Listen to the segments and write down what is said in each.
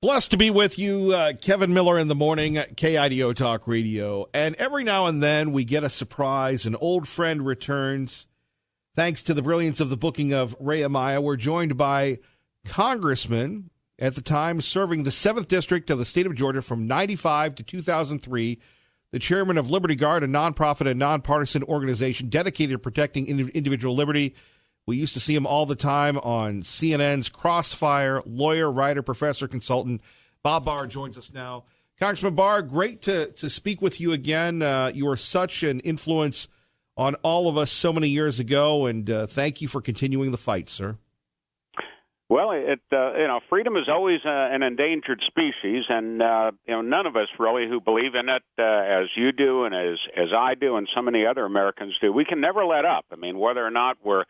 Blessed to be with you, Kevin Miller in the morning, KIDO Talk Radio. And every now and then we get a surprise. An old friend returns. Thanks to the brilliance of the booking of Ray Amaya, we're joined by Congressman, at the time serving the 7th District of the state of Georgia from 95 to 2003, the chairman of Liberty Guard, a nonprofit and nonpartisan organization dedicated to protecting individual liberty. We used to see him all the time on CNN's Crossfire. Lawyer, writer, professor, consultant. Bob Barr joins us now. Congressman Barr, great to speak with you again. You were such an influence on all of us so many years ago, and thank you for continuing the fight, sir. Well, freedom is always an endangered species, and none of us really who believe in it as you do and as I do and so many other Americans do. We can never let up. I mean, whether or not we're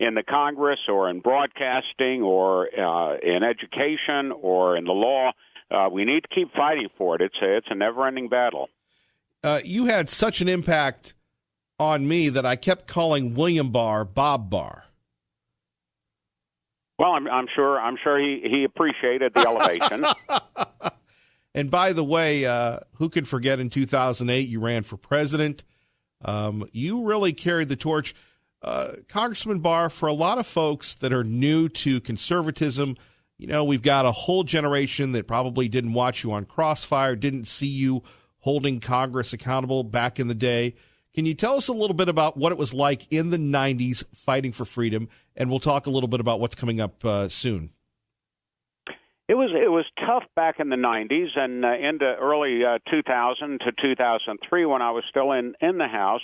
in the Congress or in broadcasting or in education or in the law, we need to keep fighting for it. It's a never-ending battle. You had such an impact on me that I kept calling William Barr Bob Barr. Well, I'm sure he appreciated the elevation. And by the way, who can forget in 2008 you ran for president? You really carried the torch. Congressman Barr, for a lot of folks that are new to conservatism, we've got a whole generation that probably didn't watch you on Crossfire, didn't see you holding Congress accountable back in the day. Can you tell us a little bit about what it was like in the 90s fighting for freedom? And we'll talk a little bit about what's coming up soon. It was tough back in the 90s and into early 2000 to 2003 when I was still in the House,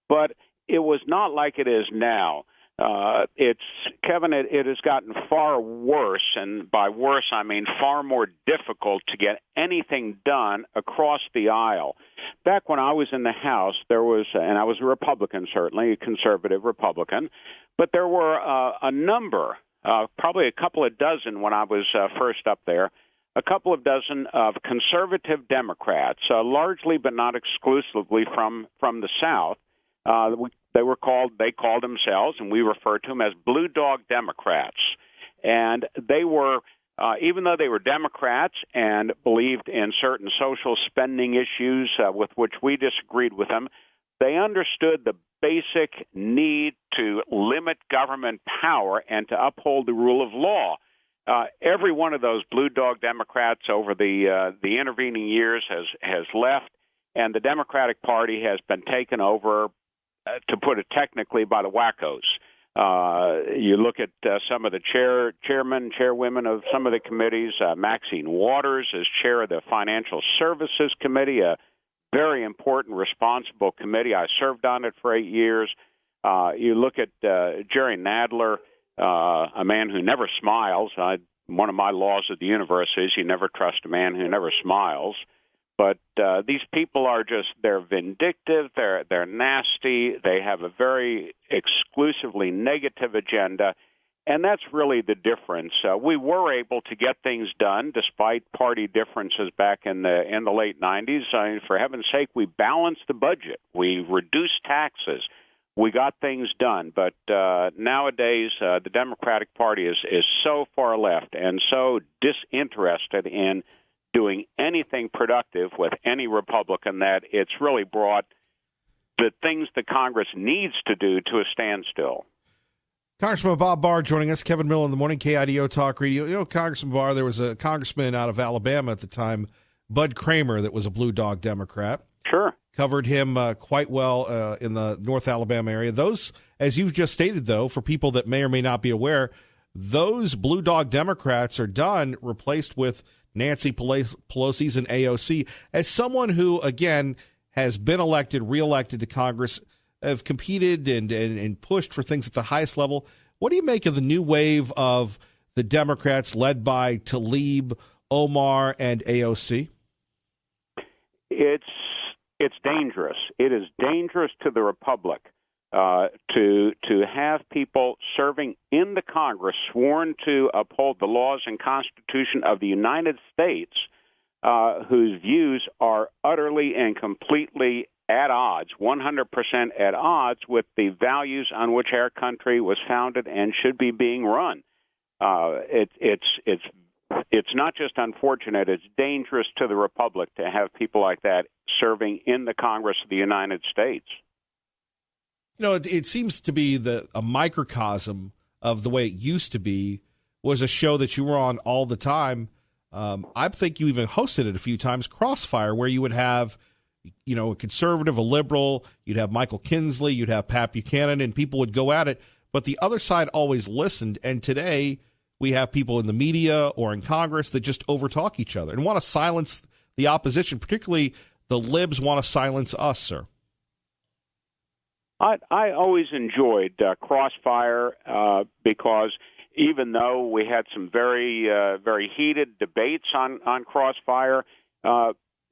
but it was not like it is now. Kevin, it has gotten far worse, and by worse I mean far more difficult to get anything done across the aisle. Back when I was in the House, there was, and I was a Republican, certainly, a conservative Republican, but there were a number, probably a couple of dozen when I was first up there, a couple of dozen of conservative Democrats, largely but not exclusively from the South. They called themselves, and we referred to them as Blue Dog Democrats. And they were, even though they were Democrats and believed in certain social spending issues with which we disagreed with them, they understood the basic need to limit government power and to uphold the rule of law. Every one of those Blue Dog Democrats over the intervening years has left, and the Democratic Party has been taken over, to put it technically, by the wackos. You look at some of the chairwomen of some of the committees. Maxine Waters is chair of the Financial Services Committee, a very important, responsible committee. I served on it for 8 years. You look at Jerry Nadler, a man who never smiles. One of my laws of the universe is you never trust a man who never smiles. But these people are they're vindictive, they're nasty, they have a very exclusively negative agenda, and that's really the difference. We were able to get things done despite party differences back in the late 90s. I mean, for heaven's sake, we balanced the budget. We reduced taxes. We got things done. But nowadays, the Democratic Party is so far left and so disinterested in doing anything productive with any Republican that it's really brought the things that Congress needs to do to a standstill. Congressman Bob Barr joining us. Kevin Miller in the morning, KIDO Talk Radio. Congressman Barr, there was a congressman out of Alabama at the time, Bud Kramer, that was a Blue Dog Democrat. Sure. Covered him quite well in the North Alabama area. Those, as you've just stated, though, for people that may or may not be aware, those Blue Dog Democrats are done, replaced with Nancy Pelosi's and AOC. As someone who, again, has been reelected to Congress, have competed and pushed for things at the highest level, what do you make of the new wave of the Democrats led by Tlaib, Omar, and AOC? It's dangerous. It is dangerous to the Republic to have people serving in the Congress sworn to uphold the laws and Constitution of the United States whose views are utterly and completely at odds, 100% at odds with the values on which our country was founded and should be being run. It's it's not just unfortunate, it's dangerous to the republic to have people like that serving in the Congress of the United States. You know, it seems to be a microcosm of the way it used to be. Was a show that you were on all the time. I think you even hosted it a few times, Crossfire, where you would have, you know, a conservative, a liberal, you'd have Michael Kinsley, you'd have Pat Buchanan, and people would go at it. But the other side always listened. And today we have people in the media or in Congress that just overtalk each other and want to silence the opposition, particularly the libs want to silence us, sir. I always enjoyed Crossfire because even though we had some very, very heated debates on Crossfire,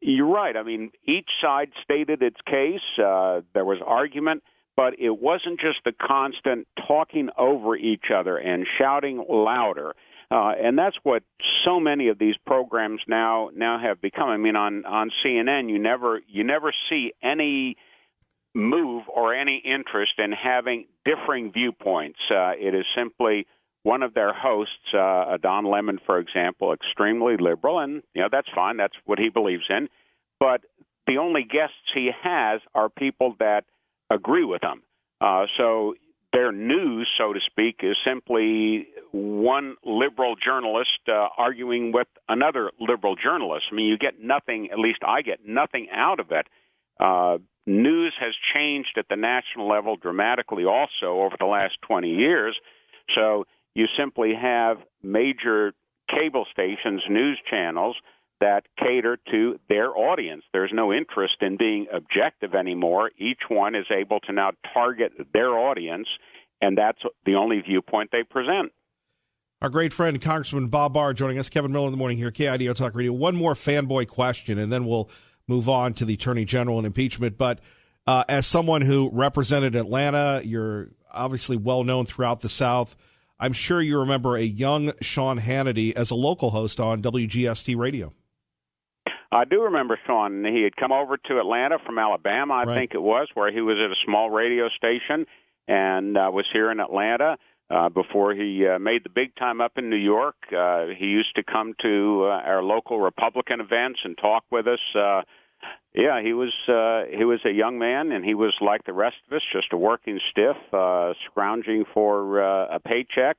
you're right. I mean, each side stated its case. There was argument, but it wasn't just the constant talking over each other and shouting louder. And that's what so many of these programs now have become. I mean, on CNN, you never see any move or any interest in having differing viewpoints. It is simply one of their hosts, Don Lemon, for example, extremely liberal, and that's fine. That's what he believes in. But the only guests he has are people that agree with him. So their news, so to speak, is simply one liberal journalist arguing with another liberal journalist. I mean, you get nothing, at least I get nothing out of it. News has changed at the national level dramatically also over the last 20 years. So you simply have major cable stations, news channels that cater to their audience. There's no interest in being objective anymore. Each one is able to now target their audience, and that's the only viewpoint they present. Our great friend, Congressman Bob Barr, joining us. Kevin Miller in the morning here, KIDO Talk Radio. One more fanboy question, and then we'll move on to the Attorney General and impeachment. But as someone who represented Atlanta, you're obviously well known throughout the South. I'm sure you remember a young Sean Hannity as a local host on WGST Radio. I do remember Sean. He had come over to Atlanta from Alabama, I think it was, where he was at a small radio station and was here in Atlanta before he made the big time up in New York. He used to come to our local Republican events and talk with us. He was a young man, and he was like the rest of us, just a working stiff, scrounging for a paycheck.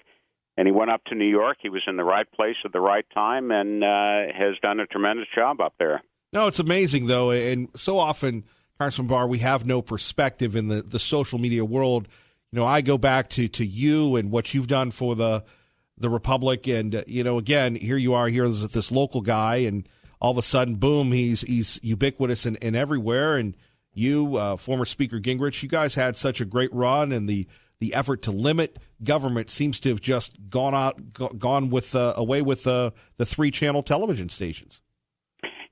And he went up to New York. He was in the right place at the right time and has done a tremendous job up there. No, it's amazing, though. And so often, Congressman Barr, we have no perspective in the social media world. You know, I go back to you and what you've done for the Republic. And, again, here you are, here is this local guy. And all of a sudden, boom, he's ubiquitous and everywhere. And you, former Speaker Gingrich, you guys had such a great run, and the effort to limit government seems to have just gone away with the 3-channel television stations.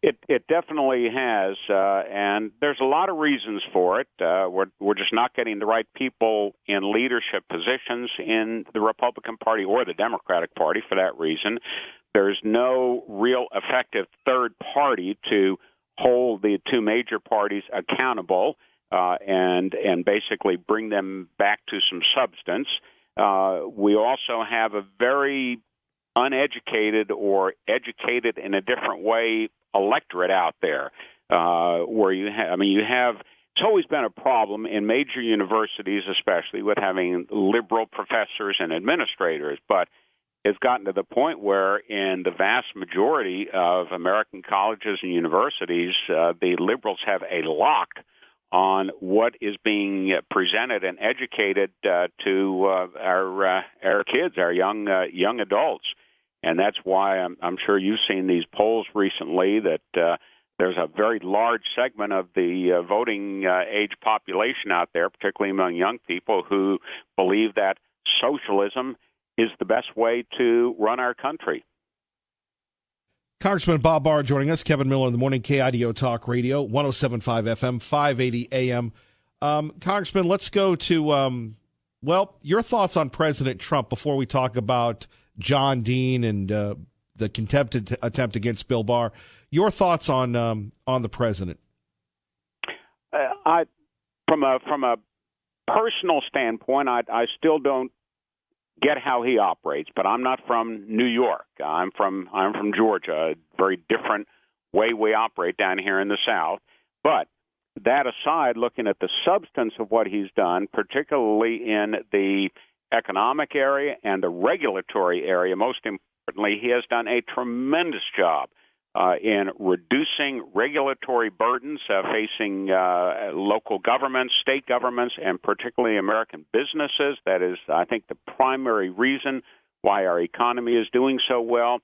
It definitely has, and there's a lot of reasons for it. We're just not getting the right people in leadership positions in the Republican Party or the Democratic Party for that reason. There's no real effective third party to hold the two major parties accountable and basically bring them back to some substance. We also have a very uneducated or educated in a different way electorate out there, where you have. It's always been a problem in major universities, especially with having liberal professors and administrators, but it's gotten to the point where in the vast majority of American colleges and universities, the liberals have a lock on what is being presented and educated to our kids, our young adults. And that's why I'm sure you've seen these polls recently that there's a very large segment of the voting age population out there, particularly among young people, who believe that socialism is the best way to run our country. Congressman Bob Barr joining us. Kevin Miller in the morning, KIDO Talk Radio, 107.5 FM, 580 AM. Congressman, let's go to, your thoughts on President Trump before we talk about John Dean and the contempt attempt against Bill Barr. Your thoughts on the president? From a personal standpoint, I still don't get how he operates. But I'm not from New York. I'm from Georgia. A very different way we operate down here in the South. But that aside, looking at the substance of what he's done, particularly in the economic area and the regulatory area, most importantly, he has done a tremendous job in reducing regulatory burdens facing local governments, state governments, and particularly American businesses. That is, I think, the primary reason why our economy is doing so well.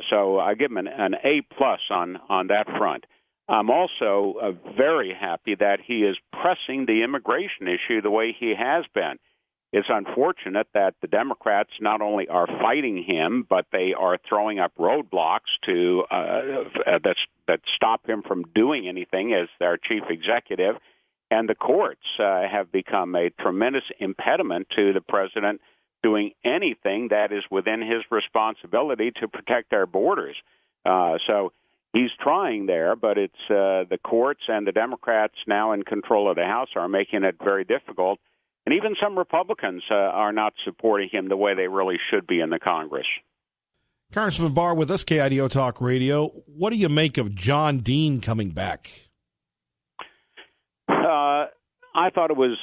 So I give him an A-plus on that front. I'm also very happy that he is pressing the immigration issue the way he has been. It's unfortunate that the Democrats not only are fighting him, but they are throwing up roadblocks to that stop him from doing anything as their chief executive. And the courts have become a tremendous impediment to the president doing anything that is within his responsibility to protect our borders. So he's trying there, but it's the courts and the Democrats now in control of the House are making it very difficult. And even some Republicans are not supporting him the way they really should be in the Congress. Congressman Barr with us, KIDO Talk Radio. What do you make of John Dean coming back? I thought it was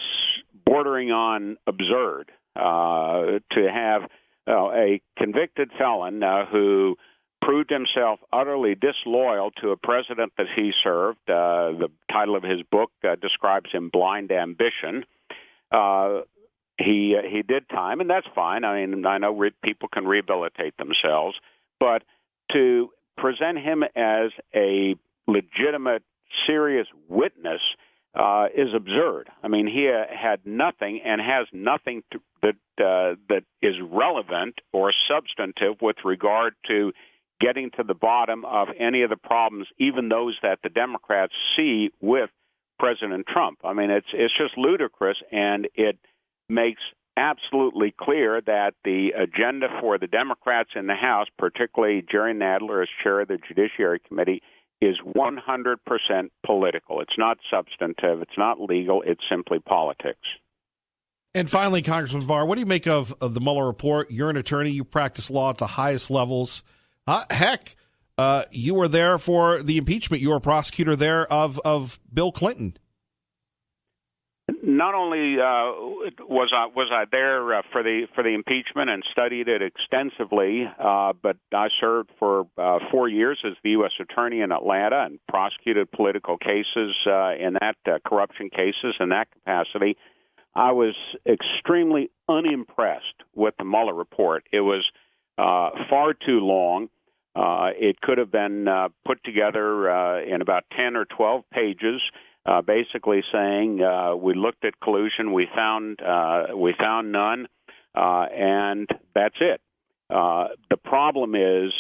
bordering on absurd to have a convicted felon who proved himself utterly disloyal to a president that he served. The title of his book describes him blind ambition. He did time, and that's fine. I mean, I know people can rehabilitate themselves, but to present him as a legitimate, serious witness is absurd. I mean, he had nothing and has nothing that is relevant or substantive with regard to getting to the bottom of any of the problems, even those that the Democrats see with President Trump. I mean, it's just ludicrous, and it makes absolutely clear that the agenda for the Democrats in the House, particularly Jerry Nadler as chair of the Judiciary Committee, is 100% political. It's not substantive. It's not legal. It's simply politics. And finally, Congressman Barr, what do you make of the Mueller report? You're an attorney. You practice law at the highest levels. You were there for the impeachment. You were a prosecutor there of Bill Clinton. Not only was I there for the impeachment and studied it extensively, but I served for 4 years as the U.S. Attorney in Atlanta and prosecuted political cases in that corruption cases in that capacity. I was extremely unimpressed with the Mueller report. It was far too long. It could have been put together in about 10 or 12 pages. Basically saying we looked at collusion, we found none, and that's it. The problem is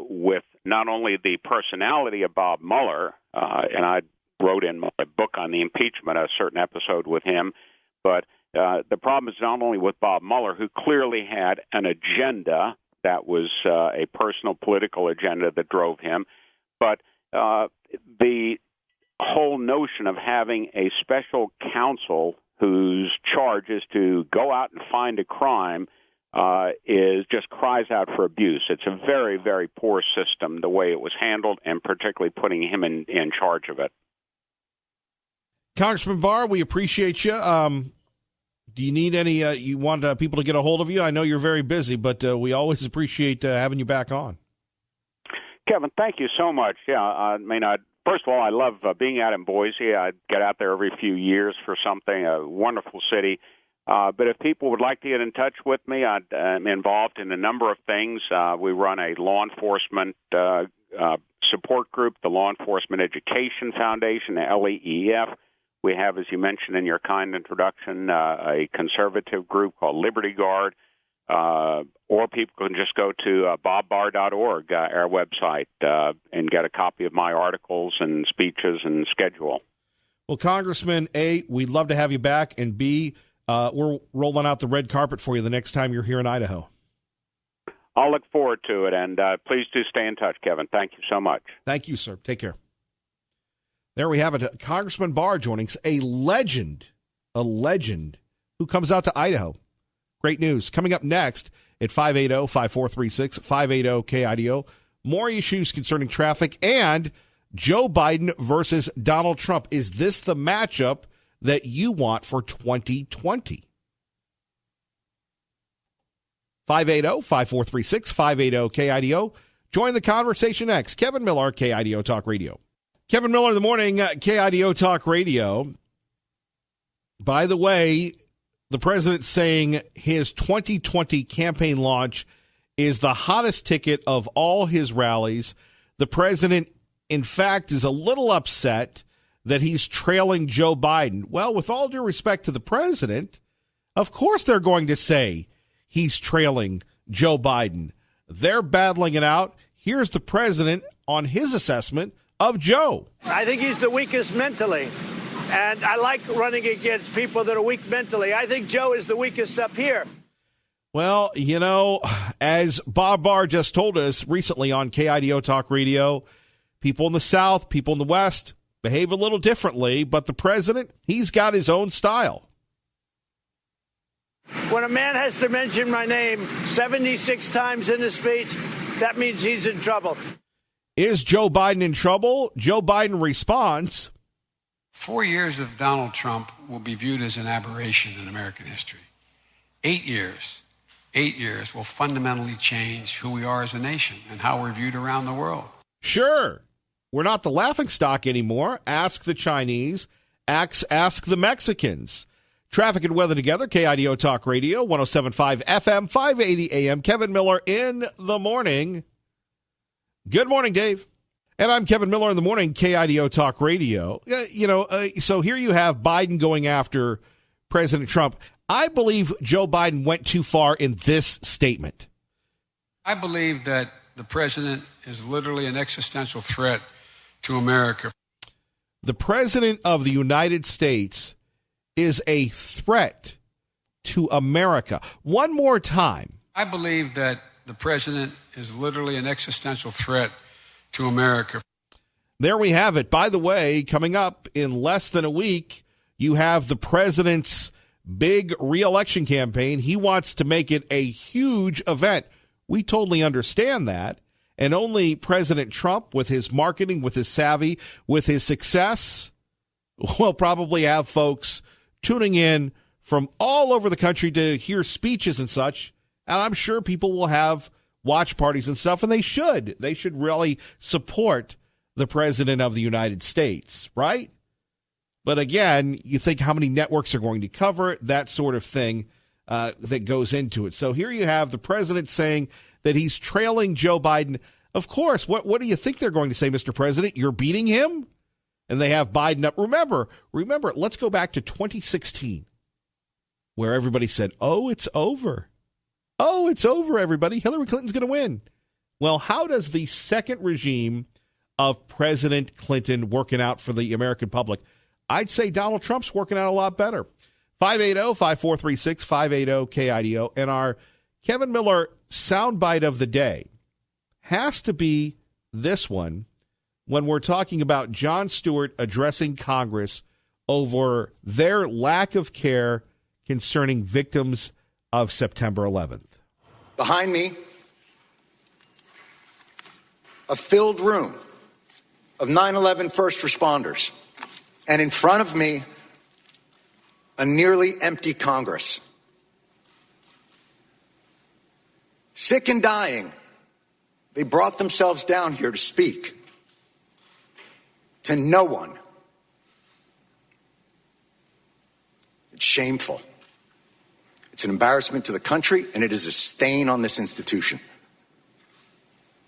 with not only the personality of Bob Mueller, and I wrote in my book on the impeachment a certain episode with him, but the problem is not only with Bob Mueller, who clearly had an agenda that was a personal political agenda that drove him, but the whole notion of having a special counsel whose charge is to go out and find a crime is just cries out for abuse. It's a very, very poor system, the way it was handled, and particularly putting him in charge of it. Congressman Barr, we appreciate you. Do you need any, you want people to get a hold of you? I know you're very busy, but we always appreciate having you back on. Kevin, thank you so much. Yeah, I mean, first of all, I love being out in Boise. I get out there every few years for something, a wonderful city. But if people would like to get in touch with me, I'm involved in a number of things. We run a law enforcement support group, the Law Enforcement Education Foundation, the LEEF. We have, as you mentioned in your kind introduction, a conservative group called Liberty Guard. Or people can just go to bobbarr.org, our website, and get a copy of my articles and speeches and schedule. Well, Congressman, A, we'd love to have you back, and B, we're rolling out the red carpet for you the next time you're here in Idaho. I'll look forward to it, and please do stay in touch, Kevin. Thank you so much. Thank you, sir. Take care. There we have it. Congressman Barr joining us, a legend who comes out to Idaho. Great news. Coming up next at 580-5436, 580-KIDO, more issues concerning traffic and Joe Biden versus Donald Trump. Is this the matchup that you want for 2020? 580-5436, 580-KIDO. Join the conversation next. Kevin Miller, KIDO Talk Radio. Kevin Miller in the morning, KIDO Talk Radio. By the way, the president saying his 2020 campaign launch is the hottest ticket of all his rallies. The president, in fact, is a little upset that he's trailing Joe Biden. Well, with all due respect to the president, of course they're going to say he's trailing Joe Biden. They're battling it out. Here's the president on his assessment of Joe. I think he's the weakest mentally. And I like running against people that are weak mentally. I think Joe is the weakest up here. Well, you know, as Bob Barr just told us recently on KIDO Talk Radio, people in the South, people in the West behave a little differently, but the president, he's got his own style. When a man has to mention my name 76 times in a speech, that means he's in trouble. Is Joe Biden in trouble? Joe Biden responds, 4 years of Donald Trump will be viewed as an aberration in American history. 8 years will fundamentally change who we are as a nation and how we're viewed around the world. Sure. We're not the laughingstock anymore. Ask the Chinese. Ask the Mexicans. Traffic and weather together. KIDO Talk Radio, 107.5 FM, 580 AM. Kevin Miller in the morning. Good morning, Dave. And I'm Kevin Miller in the morning, KIDO Talk Radio. So here you have Biden going after President Trump. I believe Joe Biden went too far in this statement. I believe that the president is literally an existential threat to America. The president of the United States is a threat to America. One more time. I believe that the president is literally an existential threat to America. There we have it. By the way, coming up in less than a week, you have the president's big re-election campaign. He wants to make it a huge event. We totally understand that. And only President Trump, with his marketing, with his savvy, with his success, will probably have folks tuning in from all over the country to hear speeches and such. And I'm sure people will have watch parties and stuff, and they should. They should really support the president of the United States, right? But again, you think how many networks are going to cover it, that sort of thing that goes into it. So here you have the president saying that he's trailing Joe Biden. Of course, what do you think they're going to say, Mr. President? You're beating him? And they have Biden up. Remember, let's go back to 2016, where everybody said, oh, it's over. Oh, it's over, everybody. Hillary Clinton's going to win. Well, how does the second regime of President Clinton working out for the American public? I'd say Donald Trump's working out a lot better. 580-5436, 580-KIDO. And our Kevin Miller soundbite of the day has to be this one when we're talking about Jon Stewart addressing Congress over their lack of care concerning victims of September 11th. Behind me, a filled room of 9/11 first responders. And in front of me, a nearly empty Congress. Sick and dying, they brought themselves down here to speak to no one. It's shameful. It's an embarrassment to the country, and it is a stain on this institution.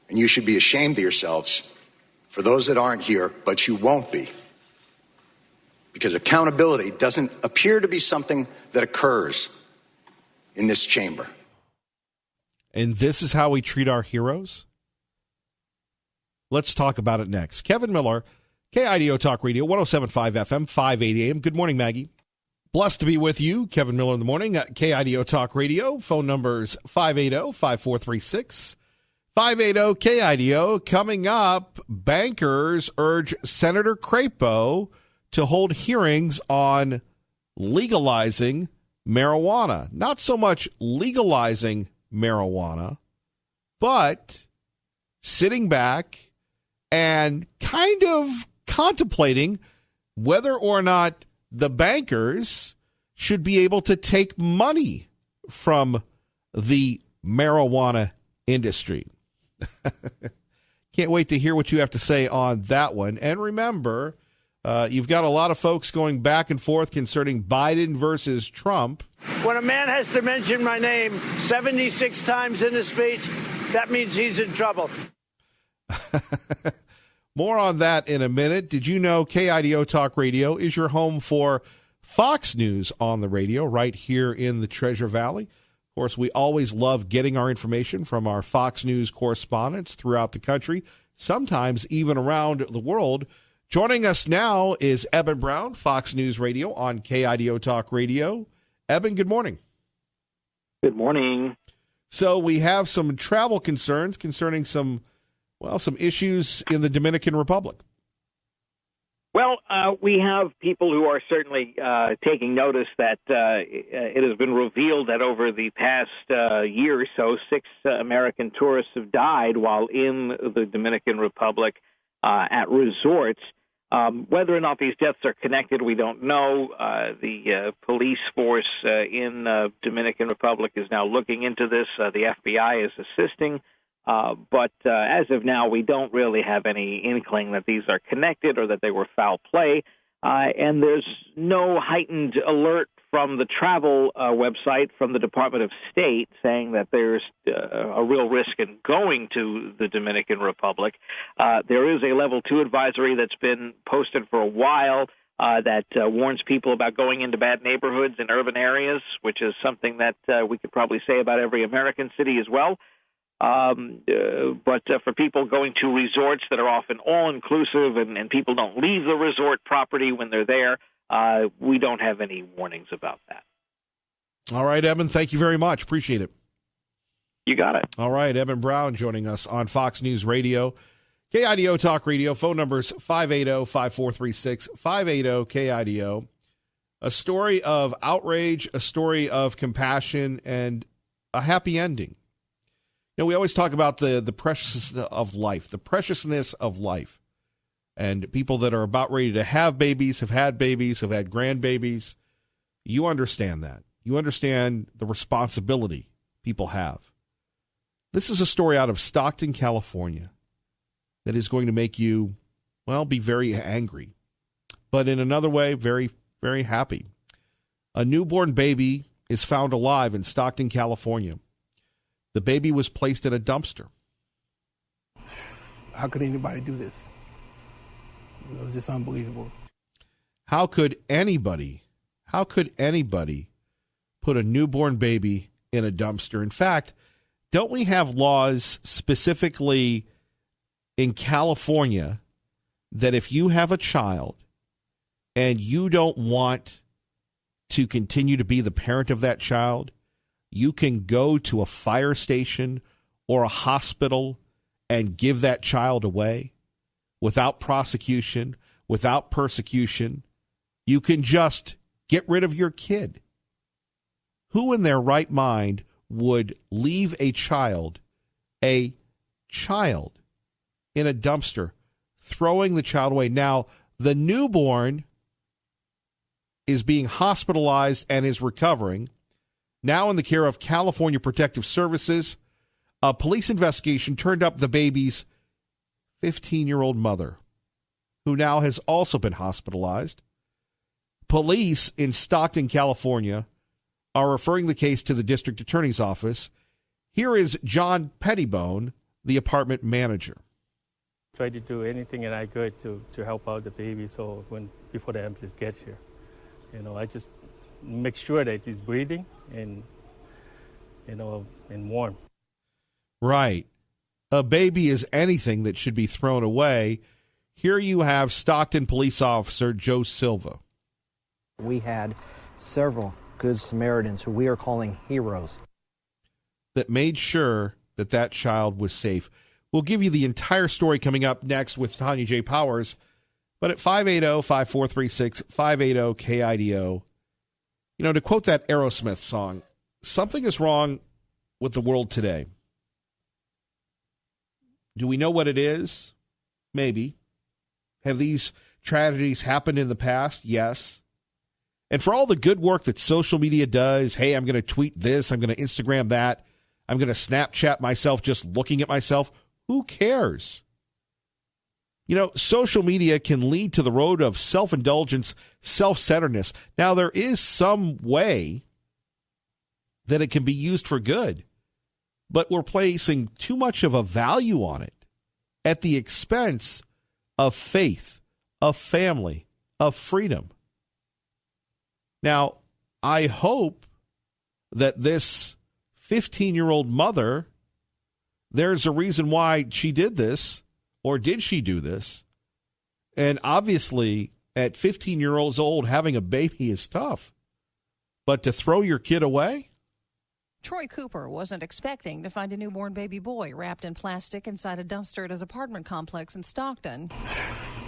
And you should be ashamed of yourselves for those that aren't here, but you won't be. Because accountability doesn't appear to be something that occurs in this chamber. And this is how we treat our heroes? Let's talk about it next. Kevin Miller, KIDO Talk Radio, 107.5 FM, 580 AM. Good morning, Maggie. Blessed to be with you, Kevin Miller in the morning at KIDO Talk Radio. Phone numbers 580-5436, 580-KIDO. Coming up, bankers urge Senator Crapo to hold hearings on legalizing marijuana. Not so much legalizing marijuana, but sitting back and kind of contemplating whether or not the bankers should be able to take money from the marijuana industry. Can't wait to hear what you have to say on that one. And remember, you've got a lot of folks going back and forth concerning Biden versus Trump. When a man has to mention my name 76 times in a speech, that means he's in trouble. More on that in a minute. Did you know KIDO Talk Radio is your home for Fox News on the radio right here in the Treasure Valley? Of course, we always love getting our information from our Fox News correspondents throughout the country, sometimes even around the world. Joining us now is Eben Brown, Fox News Radio on KIDO Talk Radio. Eben, good morning. Good morning. So we have some travel concerns concerning some issues in the Dominican Republic. Well, we have people who are certainly taking notice that it has been revealed that over the past year or so, 6 American tourists have died while in the Dominican Republic at resorts. Whether or not these deaths are connected, we don't know. The police force in Dominican Republic is now looking into this. The FBI is assisting. But as of now, we don't really have any inkling that these are connected or that they were foul play. And there's no heightened alert from the travel website from the Department of State saying that there's a real risk in going to the Dominican Republic. There is a level 2 advisory that's been posted for a while that warns people about going into bad neighborhoods in urban areas, which is something that we could probably say about every American city as well. But for people going to resorts that are often all-inclusive and people don't leave the resort property when they're there, we don't have any warnings about that. All right, Eben, thank you very much. Appreciate it. You got it. All right, Eben Brown joining us on Fox News Radio. KIDO Talk Radio, phone numbers 580-5436, 580-KIDO. A story of outrage, a story of compassion, and a happy ending. You know, we always talk about the preciousness of life, and people that are about ready to have babies, have had grandbabies. You understand that. You understand the responsibility people have. This is a story out of Stockton, California, that is going to make you, be very angry, but in another way, very, very happy. A newborn baby is found alive in Stockton, California. The baby was placed in a dumpster. How could anybody do this? It was just unbelievable. How could anybody put a newborn baby in a dumpster? In fact, don't we have laws specifically in California that if you have a child and you don't want to continue to be the parent of that child, you can go to a fire station or a hospital and give that child away without prosecution, without persecution. You can just get rid of your kid. Who in their right mind would leave a child in a dumpster, throwing the child away? Now, the newborn is being hospitalized and is recovering. Now in the care of California Protective Services, a police investigation turned up the baby's 15-year-old mother, who now has also been hospitalized. Police in Stockton, California, are referring the case to the district attorney's office. Here is John Pettibone, the apartment manager. Tried to do anything that I could to help out the baby before the ambulance gets here. I just make sure that he's breathing and warm. Right. A baby is anything that should be thrown away. Here you have Stockton police officer Joe Silva. We had several Good Samaritans who we are calling heroes that made sure that child was safe. We'll give you the entire story coming up next with Tanya J. Powers. But at 580-5436, 580-KIDO, You know, to quote that Aerosmith song, something is wrong with the world today. Do we know what it is? Maybe. Have these tragedies happened in the past? Yes. And for all the good work that social media does, hey, I'm going to tweet this, I'm going to Instagram that, I'm going to Snapchat myself just looking at myself, who cares? You know, social media can lead to the road of self-indulgence, self-centeredness. Now, there is some way that it can be used for good, but we're placing too much of a value on it at the expense of faith, of family, of freedom. Now, I hope that this 15-year-old mother, there's a reason why she did this, or did she do this? And obviously, at 15 years old, having a baby is tough. But to throw your kid away? Troy Cooper wasn't expecting to find a newborn baby boy wrapped in plastic inside a dumpster at his apartment complex in Stockton.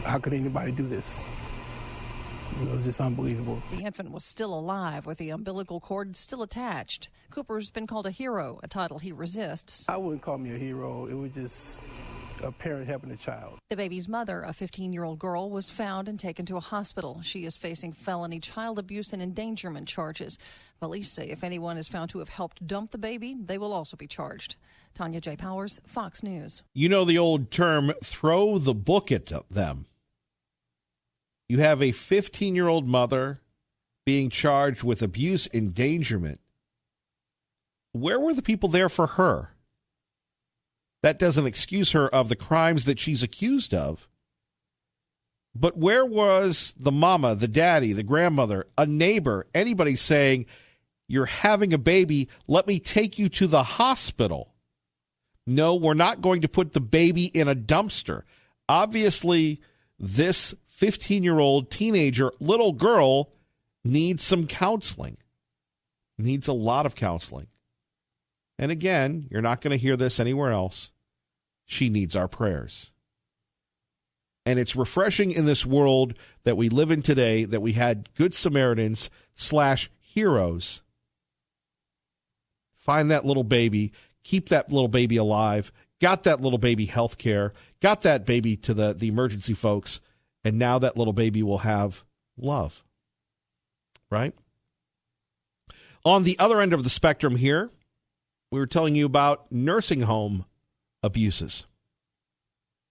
How could anybody do this? You know, it's just unbelievable. The infant was still alive with the umbilical cord still attached. Cooper's been called a hero, a title he resists. I wouldn't call me a hero. It was just a parent helping a child. The baby's mother, a 15-year-old girl, was found and taken to a hospital. She is facing felony child abuse and endangerment charges. Police say if anyone is found to have helped dump the baby, they will also be charged. Tanya J. Powers, Fox News. You know the old term, throw the book at them. You have a 15-year-old mother being charged with abuse, endangerment. Where were the people there for her? That doesn't excuse her of the crimes that she's accused of. But where was the mama, the daddy, the grandmother, a neighbor, anybody saying, you're having a baby, let me take you to the hospital? No, we're not going to put the baby in a dumpster. Obviously, this 15-year-old teenager, little girl, needs some counseling. Needs a lot of counseling. And again, you're not going to hear this anywhere else. She needs our prayers. And it's refreshing in this world that we live in today that we had Good Samaritans / heroes find that little baby, keep that little baby alive, got that little baby health care, got that baby to the emergency folks, and now that little baby will have love. Right? On the other end of the spectrum here, we were telling you about nursing home abuses.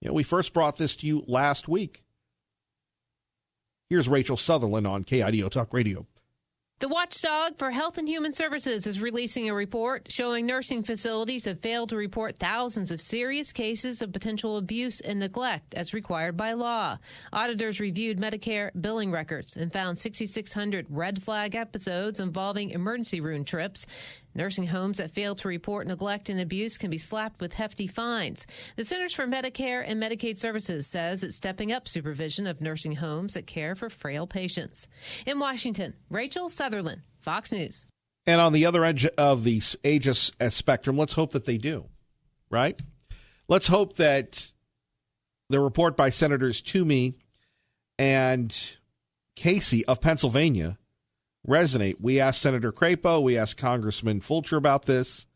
You know, we first brought this to you last week. Here's Rachel Sutherland on KIDO Talk Radio. The Watchdog for Health and Human Services is releasing a report showing nursing facilities have failed to report thousands of serious cases of potential abuse and neglect as required by law. Auditors reviewed Medicare billing records and found 6,600 red flag episodes involving emergency room trips. Nursing homes that fail to report neglect and abuse can be slapped with hefty fines. The Centers for Medicare and Medicaid Services says it's stepping up supervision of nursing homes that care for frail patients. In Washington, Rachel Sutherland, Fox News. And on the other edge of the age spectrum, let's hope that they do, right? Let's hope that the report by Senators Toomey and Casey of Pennsylvania resonate. We asked Senator Crapo, we asked Congressman Fulcher about this.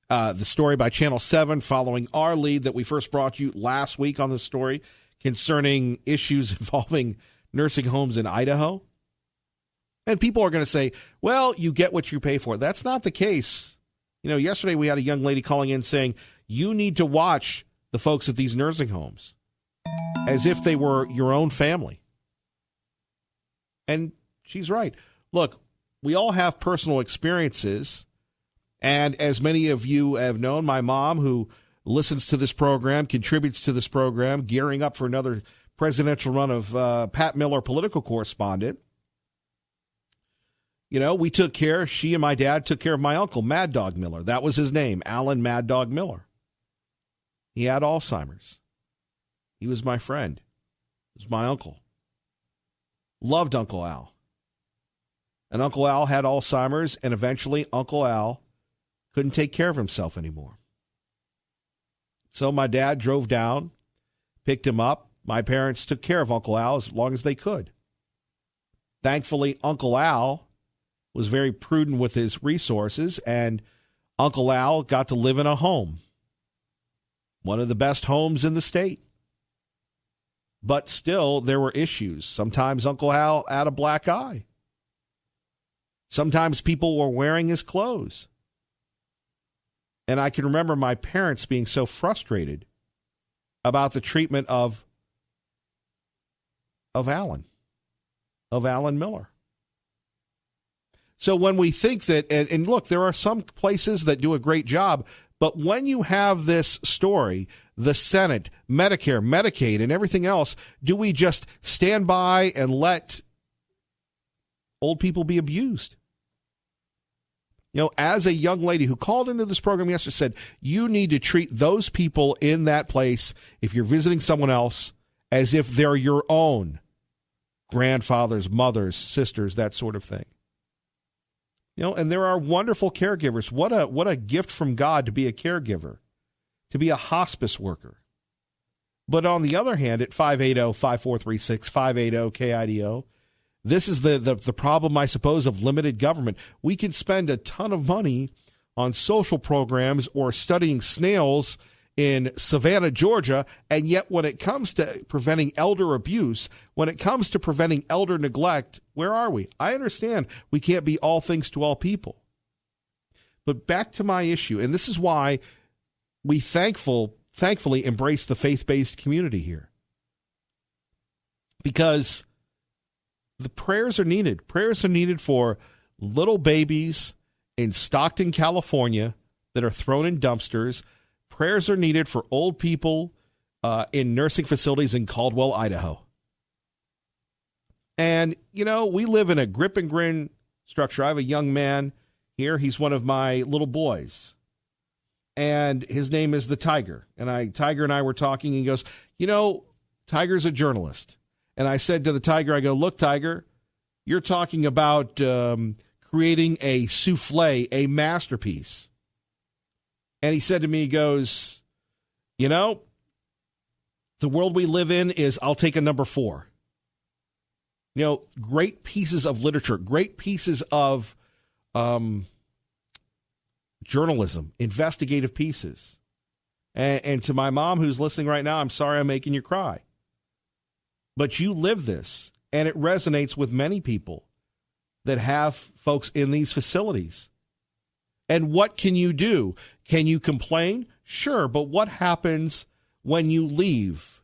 The story by Channel 7 following our lead that we first brought you last week on the story concerning issues involving nursing homes in Idaho. And people are going to say, well, you get what you pay for. That's not the case. You know, yesterday we had a young lady calling in saying, you need to watch the folks at these nursing homes as if they were your own family. And she's right. Look, we all have personal experiences, and as many of you have known, my mom, who listens to this program, contributes to this program, gearing up for another presidential run of Pat Miller, political correspondent. You know, we took care, she and my dad took care of my uncle, Mad Dog Miller. That was his name, Alan Mad Dog Miller. He had Alzheimer's. He was my friend. He was my uncle. Loved Uncle Al. And Uncle Al had Alzheimer's, and eventually Uncle Al couldn't take care of himself anymore. So my dad drove down, picked him up. My parents took care of Uncle Al as long as they could. Thankfully, Uncle Al was very prudent with his resources, and Uncle Al got to live in a home, one of the best homes in the state. But still, there were issues. Sometimes Uncle Al had a black eye. Sometimes people were wearing his clothes. And I can remember my parents being so frustrated about the treatment of Alan Miller. So when we think that, and look, there are some places that do a great job, but when you have this story, the Senate, Medicare, Medicaid, and everything else, do we just stand by and let old people be abused? You know, as a young lady who called into this program yesterday said, you need to treat those people in that place, if you're visiting someone else, as if they're your own grandfathers, mothers, sisters, that sort of thing. You know, and there are wonderful caregivers. What a gift from God to be a caregiver, to be a hospice worker. But on the other hand, at 580-5436, 580-KIDO, this is the problem, I suppose, of limited government. We can spend a ton of money on social programs or studying snails in Savannah, Georgia, and yet when it comes to preventing elder abuse, when it comes to preventing elder neglect, where are we? I understand we can't be all things to all people. But back to my issue, and this is why we thankfully embrace the faith-based community here. Because the prayers are needed. Prayers are needed for little babies in Stockton, California that are thrown in dumpsters. Prayers are needed for old people in nursing facilities in Caldwell, Idaho. And, you know, we live in a grip and grin structure. I have a young man here. He's one of my little boys. And his name is the Tiger. And Tiger and I were talking, and he goes, you know, Tiger's a journalist. And I said to the Tiger, I go, look, Tiger, you're talking about creating a souffle, a masterpiece. And he said to me, he goes, you know, the world we live in is, I'll take a number 4. You know, great pieces of literature, great pieces of journalism, investigative pieces. And to my mom who's listening right now, I'm sorry I'm making you cry. But you live this, and it resonates with many people that have folks in these facilities. And what can you do? Can you complain? Sure, but what happens when you leave?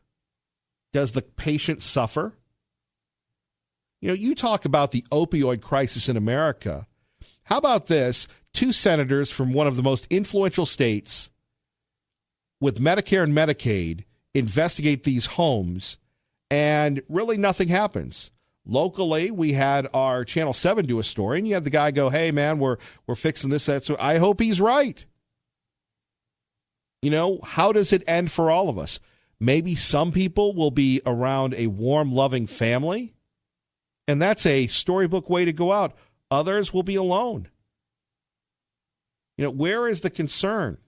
Does the patient suffer? You know, you talk about the opioid crisis in America. How about this? 2 senators from one of the most influential states with Medicare and Medicaid investigate these homes, and really nothing happens. Locally, we had our Channel 7 do a story, and you had the guy go, hey, man, we're fixing this. So I hope he's right. You know, how does it end for all of us? Maybe some people will be around a warm, loving family, and that's a storybook way to go out. Others will be alone. You know, where is the concern?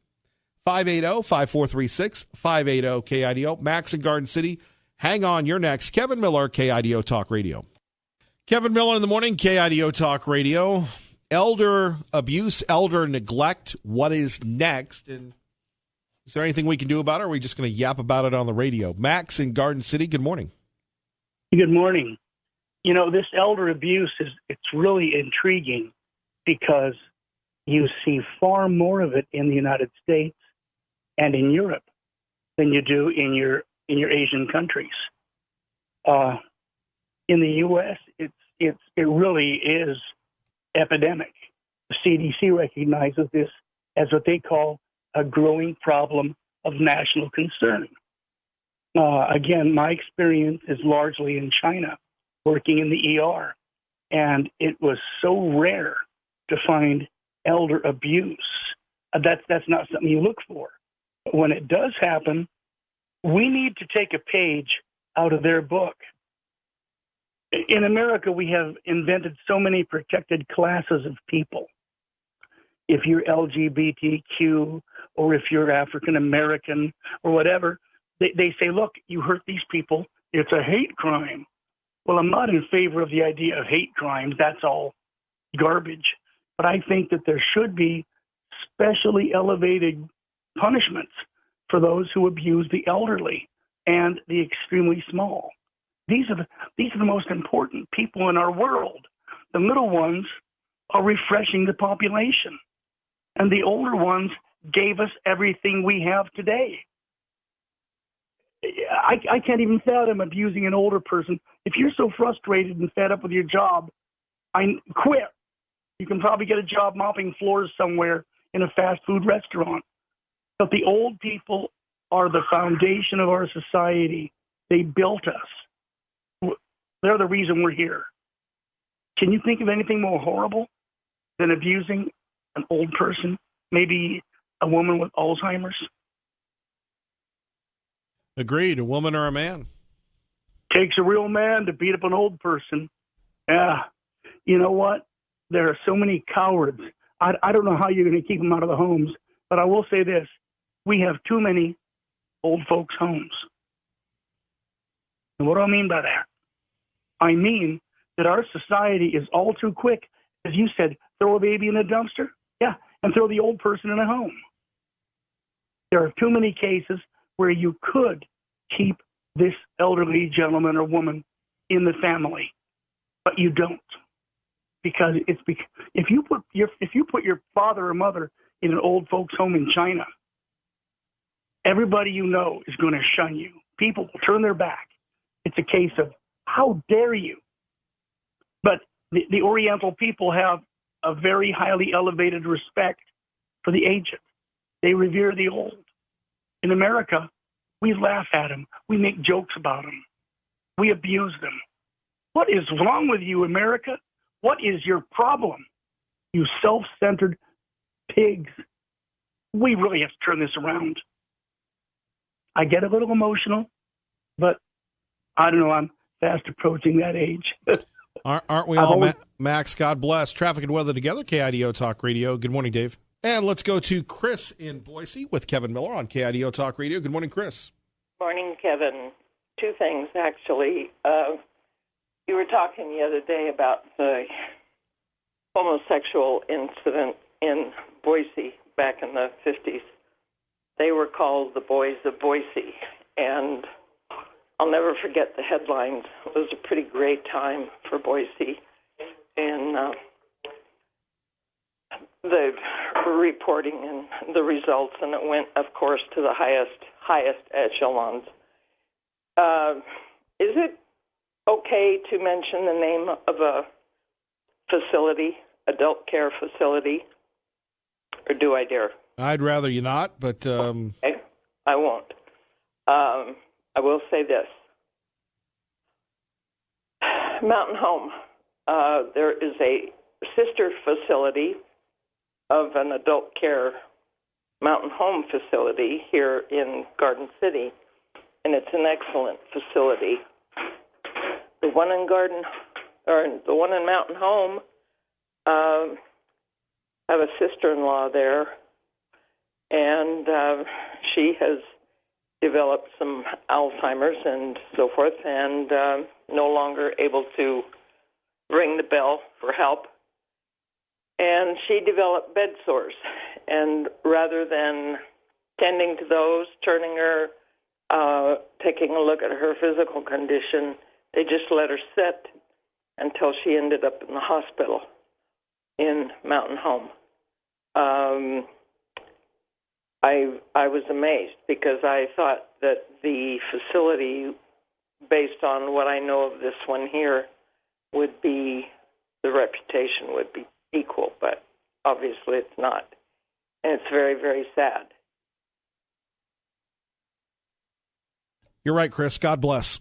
580-5436, 580-KIDO. Max in Garden City. Hang on, you're next. Kevin Miller, KIDO Talk Radio. Kevin Miller in the morning, KIDO Talk Radio. Elder abuse, elder neglect. What is next? And is there anything we can do about it, or are we just going to yap about it on the radio? Max in Garden City, good morning. Good morning. You know, this elder abuse it's really intriguing because you see far more of it in the United States and in Europe than you do in your Asian countries. In the U.S., it really is epidemic. The CDC recognizes this as what they call a growing problem of national concern. Again, my experience is largely in China, working in the ER, and it was so rare to find elder abuse. That's not something you look for. But when it does happen, we need to take a page out of their book. In America, we have invented so many protected classes of people. If you're LGBTQ or if you're African American or whatever, they say, look, you hurt these people, it's a hate crime. Well, I'm not in favor of the idea of hate crimes. That's all garbage. But I think that there should be specially elevated punishments for those who abuse the elderly and the extremely small. These are the most important people in our world. The middle ones are refreshing the population, and the older ones gave us everything we have today. I can't even fathom abusing an older person. If you're so frustrated and fed up with your job, quit. You can probably get a job mopping floors somewhere in a fast food restaurant. But the old people are the foundation of our society. They built us. They're the reason we're here. Can you think of anything more horrible than abusing an old person, maybe a woman with Alzheimer's? Agreed. A woman or a man? Takes a real man to beat up an old person. Yeah. You know what? There are so many cowards. I don't know how you're going to keep them out of the homes, but I will say this. We have too many old folks' homes. And what do I mean by that? I mean that our society is all too quick, as you said, throw a baby in a dumpster, yeah, and throw the old person in a home. There are too many cases where you could keep this elderly gentleman or woman in the family, but you don't. Because if you put your father or mother in an old folks' home in China, everybody you know is going to shun you. People will turn their back. It's a case of, how dare you? But the Oriental people have a very highly elevated respect for the aged. They revere the old. In America, we laugh at them. We make jokes about them. We abuse them. What is wrong with you, America? What is your problem? You self-centered pigs. We really have to turn this around. I get a little emotional, but I don't know. I'm fast approaching that age. Aren't we all, Max? God bless. Traffic and weather together, KIDO Talk Radio. Good morning, Dave. And let's go to Chris in Boise with Kevin Miller on KIDO Talk Radio. Good morning, Chris. Morning, Kevin. Two things, actually. You were talking the other day about the homosexual incident in Boise back in the 50s. They were called the Boys of Boise, and I'll never forget the headlines. It was a pretty great time for Boise, and the reporting and the results, and it went, of course, to the highest echelons. Is it okay to mention the name of a facility, adult care facility, or do I dare? I'd rather you not, but... Okay. I won't. I will say this. Mountain Home. There is a sister facility of an adult care Mountain Home facility here in Garden City, and it's an excellent facility. The one in the one in Mountain Home, I have a sister-in-law there, and she has developed some Alzheimer's and so forth, and no longer able to ring the bell for help. And she developed bed sores, and rather than tending to those, turning her, taking a look at her physical condition, they just let her sit until she ended up in the hospital in Mountain Home. I was amazed because I thought that the facility, based on what I know of this one here, the reputation would be equal, but obviously it's not. And it's very, very sad. You're right, Chris. God bless.